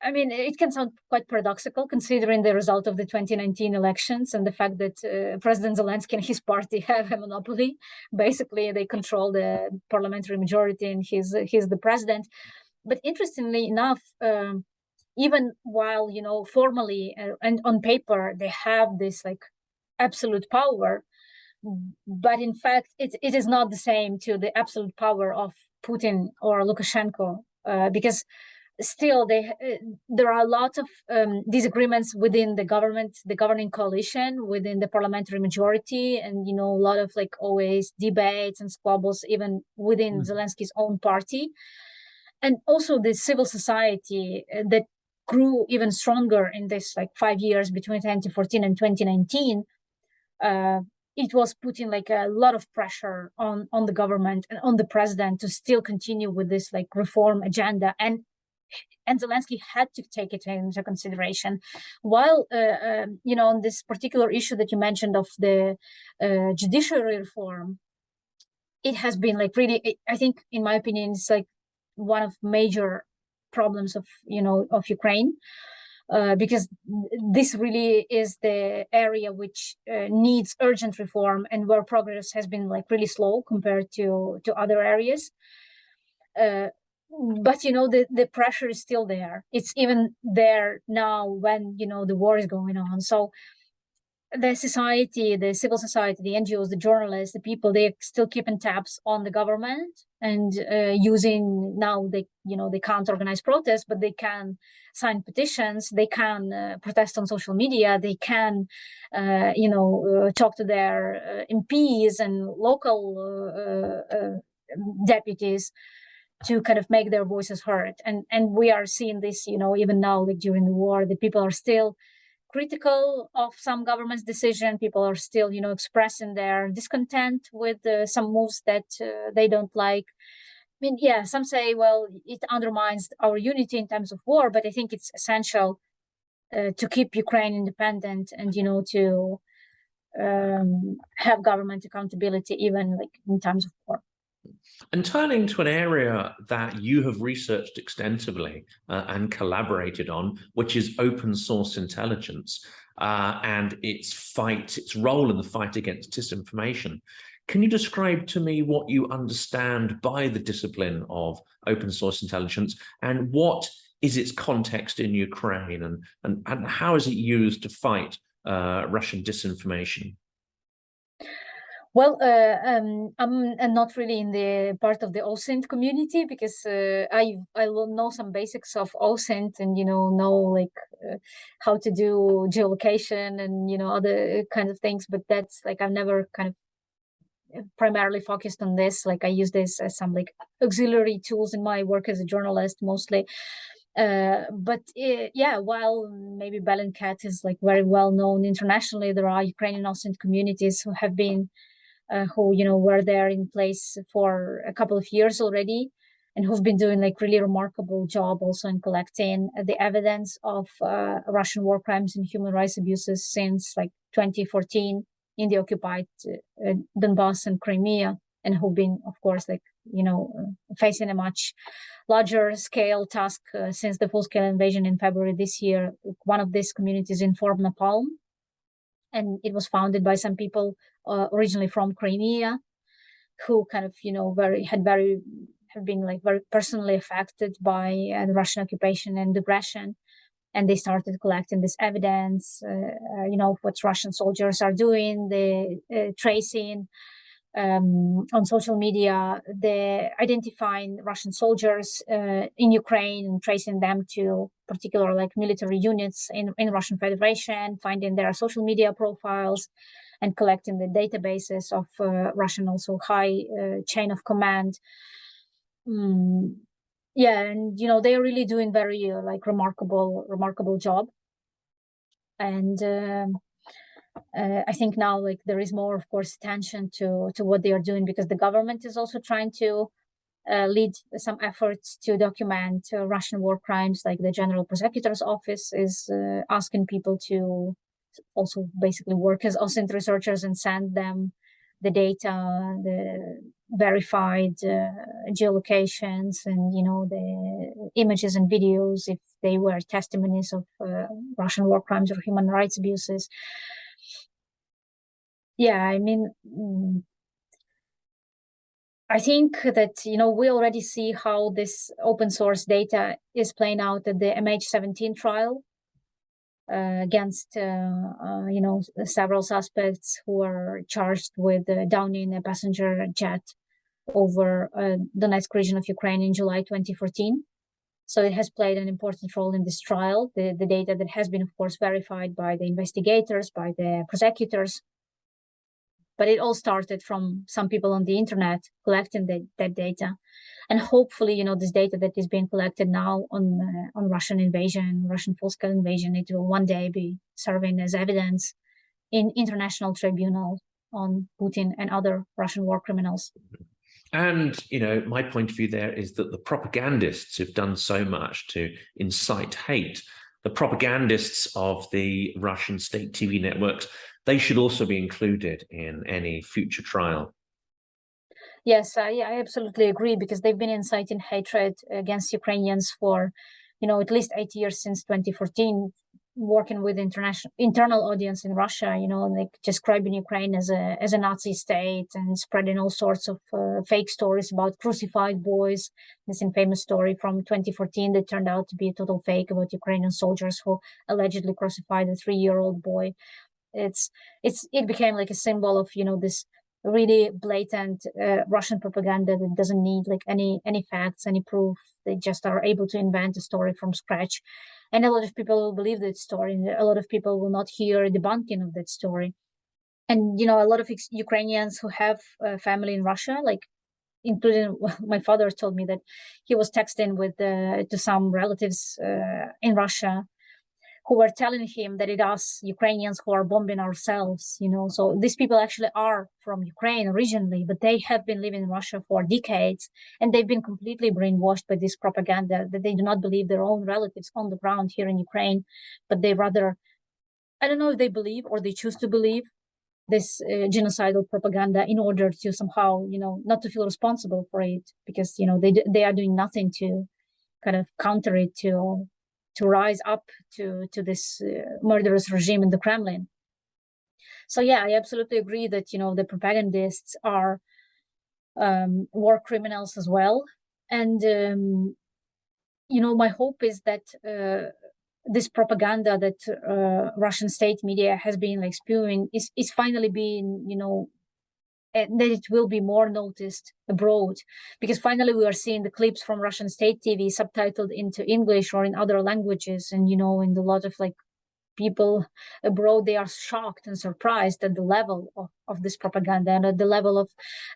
I mean, it can sound quite paradoxical considering the result of the 2019 elections and the fact that President Zelensky and his party have a monopoly. Basically, they control the parliamentary majority and he's the president. But interestingly enough, even while, formally and on paper, they have this absolute power, but in fact, it is not the same to the absolute power of Putin or Lukashenko, because still there are a lot of disagreements within the government, the governing coalition, within the parliamentary majority, and a lot of always debates and squabbles even within Zelensky's own party, and also the civil society that grew even stronger in this 5 years between 2014 and 2019. It was putting a lot of pressure on the government and on the president to still continue with this reform agenda, and Zelensky had to take it into consideration. While, on this particular issue that you mentioned of the judiciary reform, it has been really, I think, in my opinion, it's one of major problems of Ukraine, because this really is the area which needs urgent reform and where progress has been really slow compared to other areas. But the pressure is still there. It's even there now when the war is going on. So the society, the civil society, the NGOs, the journalists, the people, they're still keeping tabs on the government and using, now they can't organize protests, but they can sign petitions, they can protest on social media, they can talk to their MPs and local deputies to kind of make their voices heard. And we are seeing this, even now, during the war, the people are still critical of some government's decision. People are still, expressing their discontent with some moves that they don't like. I mean, yeah, some say, well, it undermines our unity in times of war, but I think it's essential to keep Ukraine independent and, to have government accountability even in times of war. And turning to an area that you have researched extensively and collaborated on, which is open source intelligence and its role in the fight against disinformation. Can you describe to me what you understand by the discipline of open source intelligence, and what is its context in Ukraine, and how is it used to fight Russian disinformation? Well, I'm not really in the part of the OSINT community, because I know some basics of OSINT and know how to do geolocation and other kinds of things, but that's I've never kind of primarily focused on this. I use this as some auxiliary tools in my work as a journalist mostly. But yeah, while maybe Bellingcat is very well known internationally, there are Ukrainian OSINT communities who have been who were there in place for a couple of years already, and who've been doing really remarkable job also in collecting the evidence of Russian war crimes and human rights abuses since 2014 in the occupied Donbass and Crimea, and who've been, of course, facing a much larger scale task since the full-scale invasion in February this year. One of these communities informed Napalm, and it was founded by some people originally from Crimea, who kind of, have been like very personally affected by the Russian occupation and aggression. And they started collecting this evidence, what Russian soldiers are doing, the tracing on social media, the identifying Russian soldiers in Ukraine and tracing them to particular like military units in Russian Federation, finding their social media profiles and collecting the databases of Russian also high chain of command. Yeah, and they're really doing very like remarkable job. And I think now like there is more, of course, attention to what they are doing, because the government is also trying to lead some efforts to document Russian war crimes. Like the General Prosecutor's Office is asking people to also basically work as OSINT researchers and send them the data, the verified geolocations, and the images and videos if they were testimonies of Russian war crimes or human rights abuses. Yeah, I mean, I think that we already see how this open source data is playing out at the MH17 trial against several suspects who are charged with downing a passenger jet over the Donetsk region of Ukraine in July 2014. So it has played an important role in this trial, the data that has been, of course, verified by the investigators, by the prosecutors. But it all started from some people on the internet collecting that data. And hopefully, this data that is being collected now on Russian invasion, Russian full-scale invasion, it will one day be serving as evidence in international tribunal on Putin and other Russian war criminals. And, my point of view there is that the propagandists who've done so much to incite hate, the propagandists of the Russian state TV networks, they should also be included in any future trial. Yes, I absolutely agree, because they've been inciting hatred against Ukrainians for, at least 8 years since 2014, working with internal audience in Russia, like describing Ukraine as a Nazi state and spreading all sorts of fake stories about crucified boys. This infamous story from 2014 that turned out to be a total fake about Ukrainian soldiers who allegedly crucified a 3-year-old boy. It became like a symbol of this really blatant Russian propaganda that doesn't need like any facts, any proof. They just are able to invent a story from scratch, and a lot of people will believe that story, and a lot of people will not hear a debunking of that story. And a lot of Ukrainians who have family in Russia, like including my father, told me that he was texting with to some relatives in Russia, who were telling him that it us Ukrainians who are bombing ourselves, So these people actually are from Ukraine originally, but they have been living in Russia for decades, and they've been completely brainwashed by this propaganda that they do not believe their own relatives on the ground here in Ukraine, but they rather, I don't know if they believe or they choose to believe this genocidal propaganda in order to somehow, not to feel responsible for it, because, they are doing nothing to kind of counter it, to rise up to this murderous regime in the Kremlin. So yeah, I absolutely agree that the propagandists are war criminals as well, and my hope is that this propaganda that Russian state media has been like spewing is finally being and that it will be more noticed abroad, because finally we are seeing the clips from Russian state TV subtitled into English or in other languages, and in a lot of like people abroad, they are shocked and surprised at the level of this propaganda and at the level of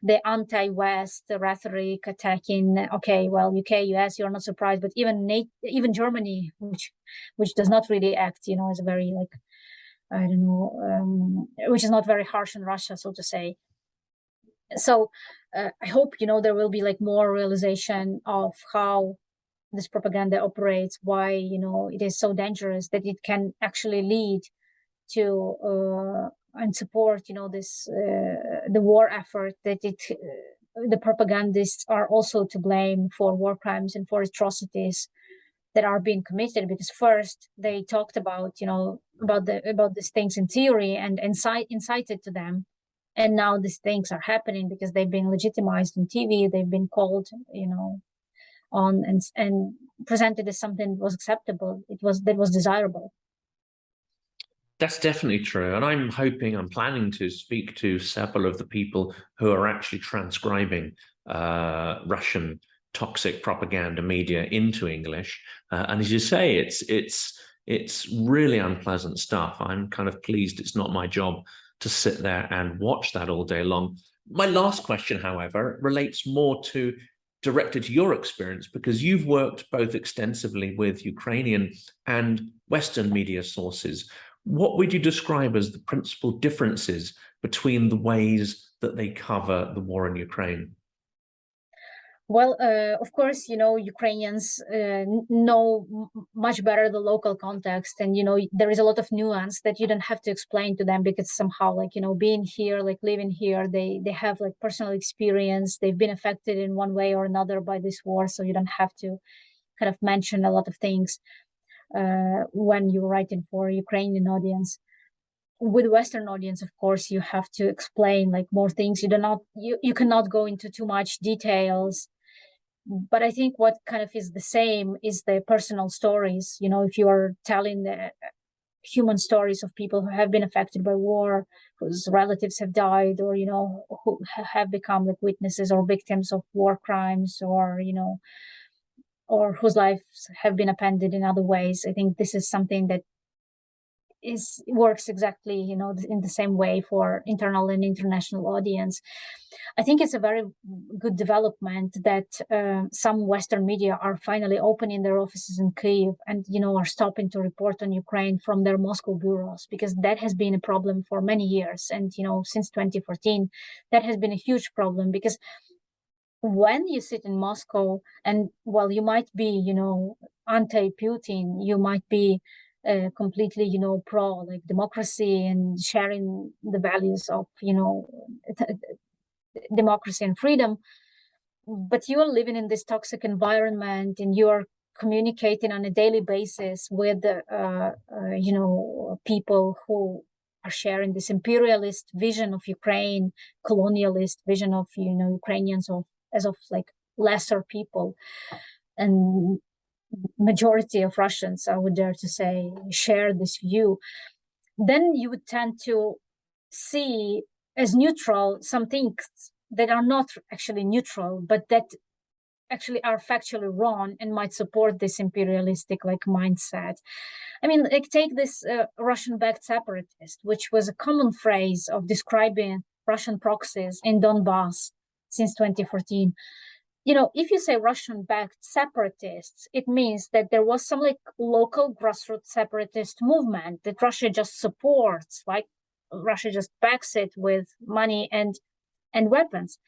the anti-West rhetoric attacking. Okay, well, UK, US, you're not surprised, but even Germany, which does not really act, as a very like, I don't know, which is not very harsh on Russia, so to say. So I hope there will be like more realization of how this propaganda operates, why it is so dangerous, that it can actually lead to and support this the war effort, that the propagandists are also to blame for war crimes and for atrocities that are being committed, because first they talked about about these things in theory and incited to them. And now these things are happening because they've been legitimized on TV, they've been called, on and presented as something that was acceptable, that was desirable. That's definitely true. And I'm planning to speak to several of the people who are actually transcribing Russian toxic propaganda media into English. And as you say, it's really unpleasant stuff. I'm kind of pleased it's not my job to sit there and watch that all day long. My last question, however, relates more to directed to your experience, because you've worked both extensively with Ukrainian and Western media sources. What would you describe as the principal differences between the ways that they cover the war in Ukraine? Well, of course, Ukrainians know much better the local context, and there is a lot of nuance that you don't have to explain to them, because somehow, being here, living here, they have personal experience. They've been affected in one way or another by this war, so you don't have to kind of mention a lot of things when you're writing for a Ukrainian audience. With Western audience, of course, you have to explain more things. You cannot go into too much details. But I think what kind of is the same is the personal stories. If you are telling the human stories of people who have been affected by war, whose relatives have died, or who have become witnesses or victims of war crimes, or whose lives have been appended in other ways, I think this is something that works exactly in the same way for internal and international audience. I think it's a very good development that some Western media are finally opening their offices in Kyiv and are stopping to report on Ukraine from their Moscow bureaus, because that has been a problem for many years. And since 2014, that has been a huge problem, because when you sit in Moscow and while you might be anti-Putin, you might be completely pro democracy and sharing the values of democracy and freedom, but you are living in this toxic environment and you are communicating on a daily basis with people who are sharing this imperialist vision of Ukraine, colonialist vision of Ukrainians as lesser people. And majority of Russians, I would dare to say, share this view. Then you would tend to see as neutral some things that are not actually neutral, but that actually are factually wrong and might support this imperialistic mindset. I mean, take this Russian-backed separatist, which was a common phrase of describing Russian proxies in Donbass since 2014. If you say Russian-backed separatists, it means that there was some local grassroots separatist movement that Russia just supports, Russia just backs it with money and weapons,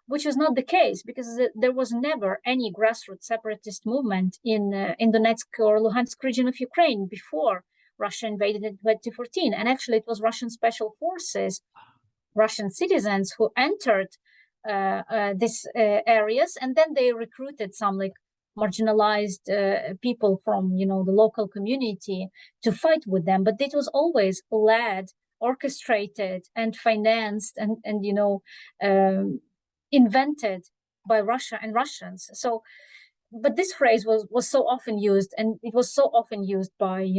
which is not the case, because there was never any grassroots separatist movement in Donetsk or Luhansk region of Ukraine before Russia invaded in 2014. And actually, it was Russian special forces, Russian citizens who entered these areas, and then they recruited some marginalized people from the local community to fight with them. But it was always led, orchestrated, and financed and invented by Russia and Russians. So, but this phrase was so often used, and it was so often used by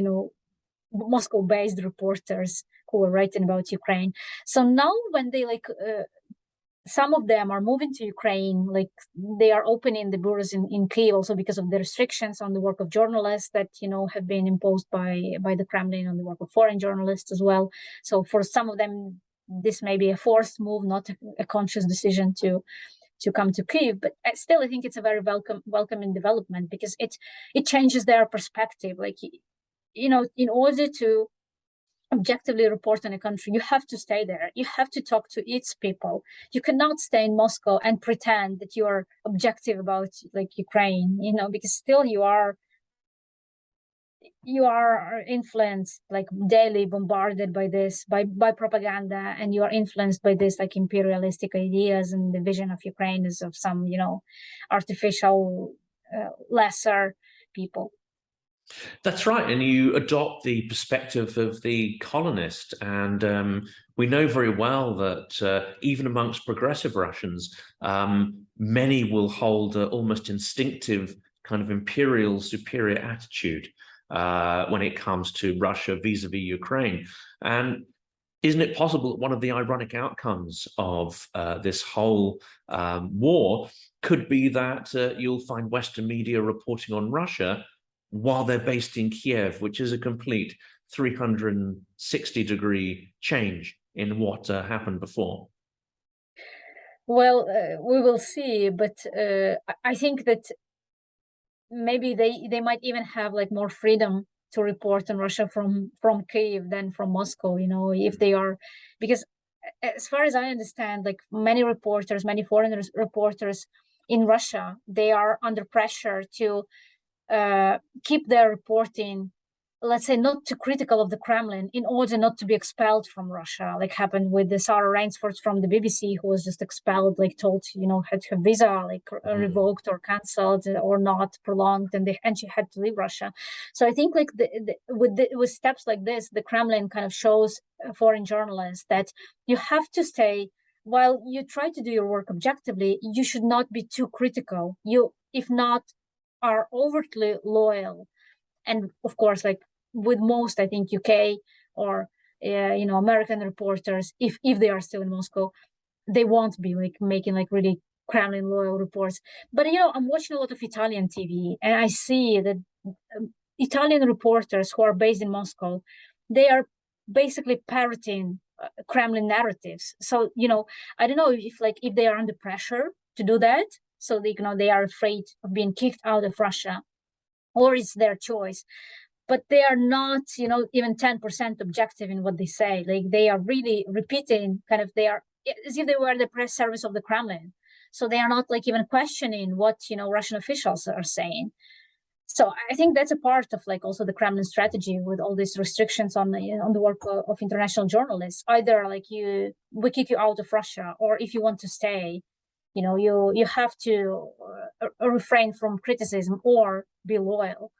Moscow-based reporters who were writing about Ukraine. So now when they some of them are moving to Ukraine, they are opening the bureaus in Kyiv also because of the restrictions on the work of journalists that have been imposed by the Kremlin on the work of foreign journalists as well. So for some of them, this may be a forced move, not a conscious decision to come to Kyiv. But still, I think it's a very welcoming development, because it changes their perspective. In order to objectively report on a country, you have to stay there. You have to talk to its people. You cannot stay in Moscow and pretend that you are objective about Ukraine, because still you are influenced, daily bombarded by this, by propaganda, and you are influenced by this imperialistic ideas and the vision of Ukraine as of some artificial lesser people. That's right, and you adopt the perspective of the colonist, and we know very well that even amongst progressive Russians, many will hold an almost instinctive kind of imperial superior attitude when it comes to Russia vis-a-vis Ukraine. And isn't it possible that one of the ironic outcomes of this whole war could be that you'll find Western media reporting on Russia while they're based in Kiev, which is a complete 360-degree change in what happened before? Well, we will see, but I think that maybe they might even have like more freedom to report on Russia from Kyiv than from Moscow, you know, if they are, because as far as I understand, like many reporters, many foreign reporters in Russia, they are under pressure to keep their reporting, let's say, not too critical of the Kremlin in order not to be expelled from Russia, like happened with the Sarah Rainsford from the BBC, who was just expelled, like told, you know, had her visa like revoked or cancelled or not prolonged, and she had to leave Russia. So I think like with steps like this, the Kremlin kind of shows foreign journalists that you have to stay, while you try to do your work objectively, you should not be too critical. You, if not, are overtly loyal. And of course, like with most, I think UK or you know, American reporters, if they are still in Moscow, they won't be like making like really Kremlin loyal reports. But you know, I'm watching a lot of Italian TV, and I see that Italian reporters who are based in Moscow, they are basically parroting Kremlin narratives. So you know, I don't know if they are under pressure to do that, so they, you know, they are afraid of being kicked out of Russia, or it's their choice. But they are not, you know, even 10% objective in what they say. Like they are really repeating, kind of, they are as if they were the press service of the Kremlin. So they are not like even questioning what, you know, Russian officials are saying. So I think that's a part of like also the Kremlin strategy with all these restrictions on the work of international journalists. Either like we kick you out of Russia, or if you want to stay, you know, you have to refrain from criticism or be loyal.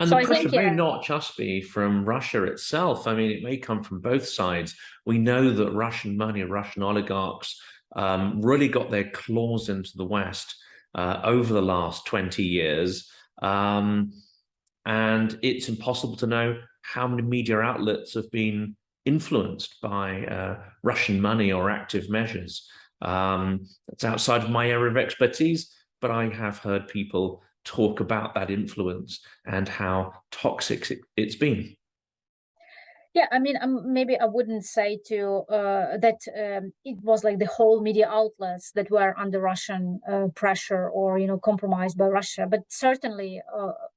And So the I pressure think, may yeah, not just be from Russia itself. I mean, it may come from both sides. We know that Russian money, Russian oligarchs really got their claws into the West over the last 20 years. And it's impossible to know how many media outlets have been influenced by Russian money or active measures. That's outside of my area of expertise, but I have heard people talk about that influence and how toxic it's been. yeah. I mean, maybe I wouldn't say to that it was like the whole media outlets that were under Russian pressure or, you know, compromised by Russia, but certainly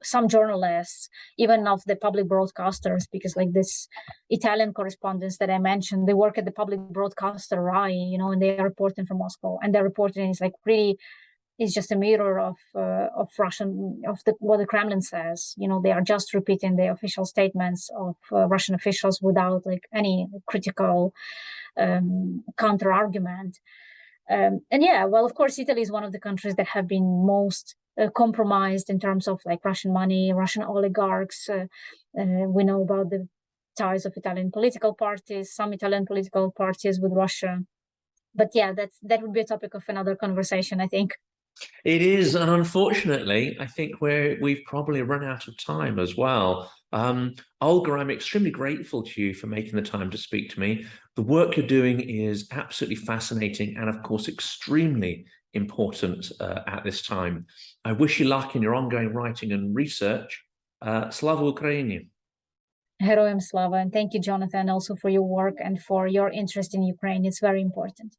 some journalists, even of the public broadcasters, because like this Italian correspondents that I mentioned, they work at the public broadcaster RAI, you know, and they are reporting from Moscow, and their reporting is like really is just a mirror of Russian, of what the Kremlin says. You know, they are just repeating the official statements of Russian officials without like any critical counter argument. And yeah, well, of course, Italy is one of the countries that have been most compromised in terms of like Russian money, Russian oligarchs. We know about the ties of Italian political parties, some Italian political parties with Russia. But yeah, that would be a topic of another conversation, I think. It is, and unfortunately, I think we've probably run out of time as well. Olga, I'm extremely grateful to you for making the time to speak to me. The work you're doing is absolutely fascinating and, of course, extremely important at this time. I wish you luck in your ongoing writing and research. Slava Ukraini. Heroyam Slava. And thank you, Jonathan, also for your work and for your interest in Ukraine. It's very important.